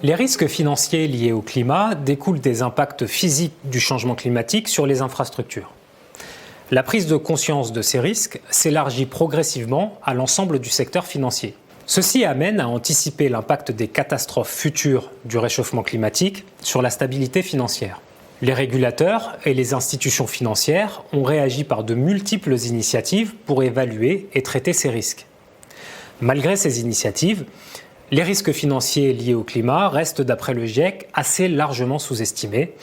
Les risques financiers liés au climat découlent des impacts physiques du changement climatique sur les infrastructures. La prise de conscience de ces risques s'élargit progressivement à l'ensemble du secteur financier. Ceci amène à anticiper l'impact des catastrophes futures du réchauffement climatique sur la stabilité financière. Les régulateurs et les institutions financières ont réagi par de multiples initiatives pour évaluer et traiter ces risques. Malgré ces initiatives, les risques financiers liés au climat restent, d'après le GIEC, assez largement sous-estimés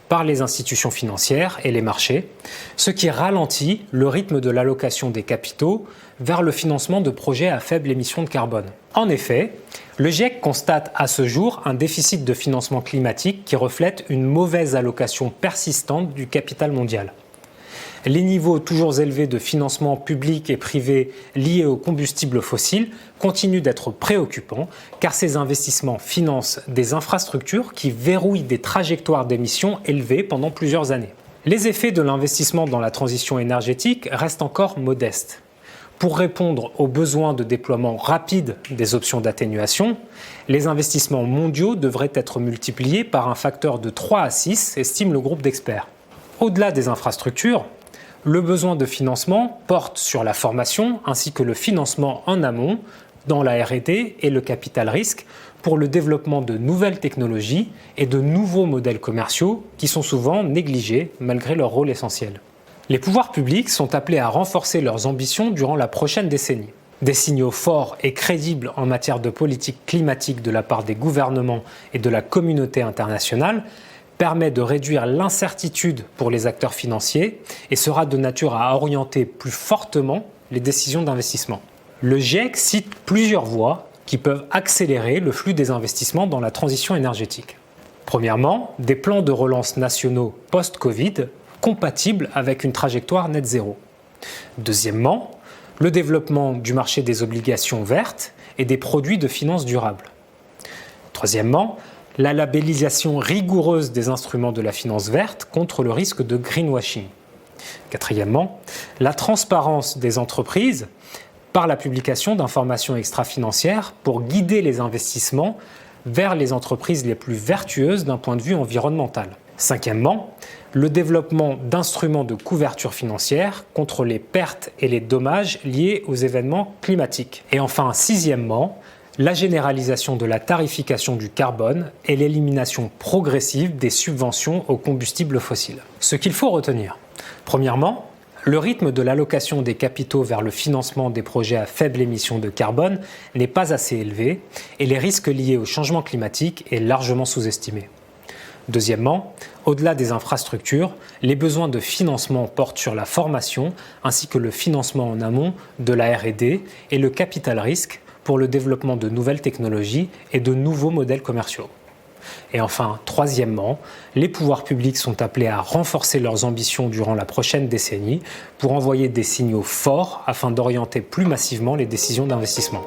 par les institutions financières et les marchés, ce qui ralentit le rythme de l'allocation des capitaux vers le financement de projets à faible émission de carbone. En effet, le GIEC constate à ce jour un déficit de financement climatique qui reflète une mauvaise allocation persistante du capital mondial. Les niveaux toujours élevés de financement public et privé liés aux combustibles fossiles continuent d'être préoccupants car ces investissements financent des infrastructures qui verrouillent des trajectoires d'émissions élevées pendant plusieurs années. Les effets de l'investissement dans la transition énergétique restent encore modestes. Pour répondre aux besoins de déploiement rapide des options d'atténuation, les investissements mondiaux devraient être multipliés par un facteur de 3 à 6, estime le groupe d'experts. Au-delà des infrastructures, le besoin de financement porte sur la formation ainsi que le financement en amont dans la R&D et le capital risque pour le développement de nouvelles technologies et de nouveaux modèles commerciaux qui sont souvent négligés malgré leur rôle essentiel. Les pouvoirs publics sont appelés à renforcer leurs ambitions durant la prochaine décennie. Des signaux forts et crédibles en matière de politique climatique de la part des gouvernements et de la communauté internationale permet de réduire l'incertitude pour les acteurs financiers et sera de nature à orienter plus fortement les décisions d'investissement. Le GIEC cite plusieurs voies qui peuvent accélérer le flux des investissements dans la transition énergétique. Premièrement, des plans de relance nationaux post-Covid compatibles avec une trajectoire net zéro. Deuxièmement, le développement du marché des obligations vertes et des produits de finances durables. Troisièmement, la labellisation rigoureuse des instruments de la finance verte contre le risque de greenwashing. Quatrièmement, la transparence des entreprises par la publication d'informations extra-financières pour guider les investissements vers les entreprises les plus vertueuses d'un point de vue environnemental. Cinquièmement, le développement d'instruments de couverture financière contre les pertes et les dommages liés aux événements climatiques. Et enfin, sixièmement, la généralisation de la tarification du carbone et l'élimination progressive des subventions aux combustibles fossiles. Ce qu'il faut retenir. Premièrement, le rythme de l'allocation des capitaux vers le financement des projets à faible émission de carbone n'est pas assez élevé et les risques liés au changement climatique est largement sous-estimé. Deuxièmement, au-delà des infrastructures, les besoins de financement portent sur la formation ainsi que le financement en amont de la R&D et le capital risque pour le développement de nouvelles technologies et de nouveaux modèles commerciaux. Et enfin, troisièmement, les pouvoirs publics sont appelés à renforcer leurs ambitions durant la prochaine décennie pour envoyer des signaux forts afin d'orienter plus massivement les décisions d'investissement.